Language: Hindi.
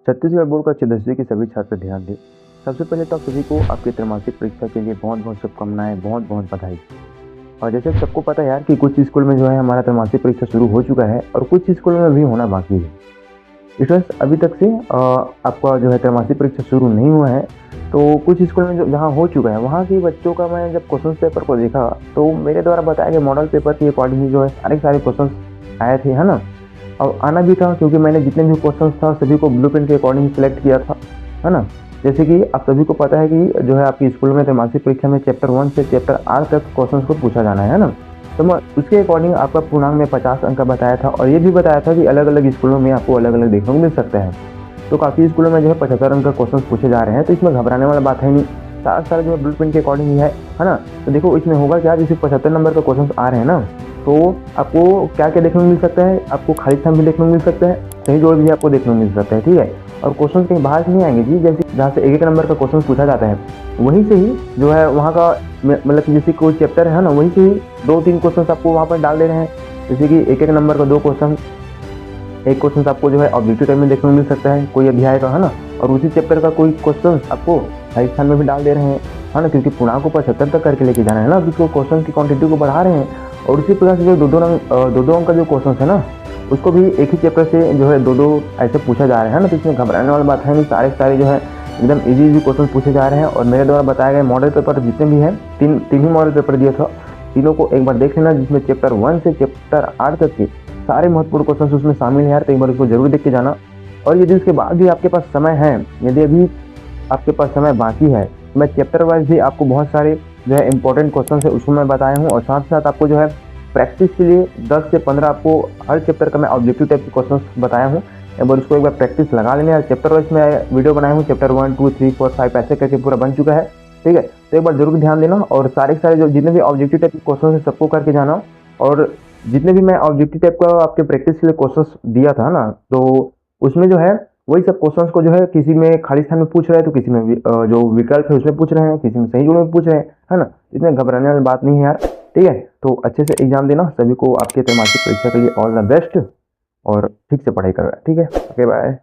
छत्तीसगढ़ बोर्ड का 10वीं के सभी छात्र ध्यान दें। सबसे पहले तो आप सभी को आपकी त्रैमासिक परीक्षा के लिए बहुत बहुत शुभकामनाएं, बहुत बहुत बधाई। और जैसे सबको पता है यार कि कुछ स्कूल में जो है हमारा त्रैमासिक परीक्षा शुरू हो चुका है और कुछ स्कूल में भी होना बाकी है। स्टूडेंट्स अभी तक से आपका जो है त्रैमासिक परीक्षा शुरू नहीं हुआ है, तो कुछ स्कूल में जो जहाँ हो चुका है वहाँ के बच्चों का मैं जब क्वेश्चन पेपर को देखा तो मेरे द्वारा बताया गया मॉडल पेपर के अकॉर्डिंग जो है सारे क्वेश्चन आए थे, है ना। और आना भी था क्योंकि मैंने जितने भी क्वेश्चंस था सभी को ब्लूप्रिंट के अकॉर्डिंग सिलेक्ट किया था, है ना। जैसे कि आप सभी को पता है कि जो है आपकी स्कूल में त्रैमासिक परीक्षा में चैप्टर 1 से चैप्टर 8 तक क्वेश्चंस को पूछा जाना है ना। तो मैं उसके अकॉर्डिंग आपका पूर्णांक में 50 अंक का बताया था और ये भी बताया था कि अलग अलग स्कूलों में आपको अलग अलग देखने को मिल सकता है। तो काफ़ी स्कूलों में जो है 75 अंक का क्वेश्चन पूछे जा रहे हैं, तो इसमें घबराने वाला बात है नहीं। सारा जो है ब्लूप्रिंट के अकॉर्डिंग ही है ना। तो देखो इसमें होगा क्या, जैसे 75 नंबर का क्वेश्चन आ रहे हैं ना, तो आपको क्या क्या देखने को मिल सकता है, आपको खाली स्थान भी देखने को मिल सकता है, सही जोड़ भी आपको देखने को मिल सकता है, ठीक है। और क्वेश्चन कहीं बाहर से नहीं आएंगे जी, जैसे जहाँ से एक नंबर का क्वेश्चन पूछा जाता है वहीं से ही जो है वहाँ का मतलब कि जैसे कोई चैप्टर है ना, वहीं से ही 2-3 क्वेश्चन आपको वहाँ पर डाल दे रहे हैं। जैसे कि एक नंबर का 2 क्वेश्चन, एक क्वेश्चन आपको जो है ऑब्जेक्टिव टाइप में देखने को मिल सकता है कोई अध्याय का, है ना। और उसी चैप्टर का कोई क्वेश्चन आपको खाली स्थान में भी डाल दे रहे हैं, है ना, क्योंकि पूर्णांक को 75 तक करके लेके जाना है ना, तो उसको क्वेश्चन की क्वांटिटी को बढ़ा रहे हैं। और उसी प्रकार से जो दो अंक का जो क्वेश्चन है ना, उसको भी एक ही चैप्टर से जो है दो ऐसे पूछा जा रहा है ना। तो इसमें घबराने वाली बात है नहीं, सारे जो है एकदम इजी क्वेश्चन पूछे जा रहे हैं। और मेरे द्वारा बताए गए मॉडल पेपर जितने भी हैं, तीन ही मॉडल पेपर दिया था, तीनों को एक बार देख लेना, जिसमें चैप्टर 1 से चैप्टर 8 तक के सारे महत्वपूर्ण क्वेश्चन उसमें शामिल है यार। तो एक बार उसको जरूर देख के जाना। और यदि उसके बाद भी आपके पास समय है, यदि अभी आपके पास समय बाकी है, मैं चैप्टर वाइज भी आपको बहुत सारे जो है इंपॉर्टेंट क्वेश्चन है उसको मैं बताया हूँ। और साथ साथ आपको जो है प्रैक्टिस के लिए 10 से 15 आपको हर चैप्टर का मैं ऑब्जेक्टिव टाइप के क्वेश्चन बताया हूँ। एक बार उसको एक बार प्रैक्टिस लगा लेना। चैप्टर वाइज मैं वीडियो बनाया हूँ, चैप्टर 1, 2, 3, 4, 5 ऐसे करके पूरा बन चुका है, ठीक है। तो एक बार जरूर ध्यान देना और सारे जो जितने भी ऑब्जेक्टिव टाइप के क्वेश्चन है सबको करके जाना। और जितने भी मैं ऑब्जेक्टिव टाइप का आपके प्रैक्टिस के लिए क्वेश्चंस दिया था ना, तो उसमें जो है वही सब क्वेश्चंस को जो है किसी में खाली स्थान में पूछ रहे हैं, तो किसी में जो विकल्प है उसमें पूछ रहे हैं, किसी में सही जोड़ में पूछ रहे हैं, है ना। इसमें घबराने वाली बात नहीं है यार, ठीक है। तो अच्छे से एग्जाम देना। सभी को आपके त्रैमासिक परीक्षा के लिए ऑल द बेस्ट और ठीक से पढ़ाई करो, ठीक है। Okay bye.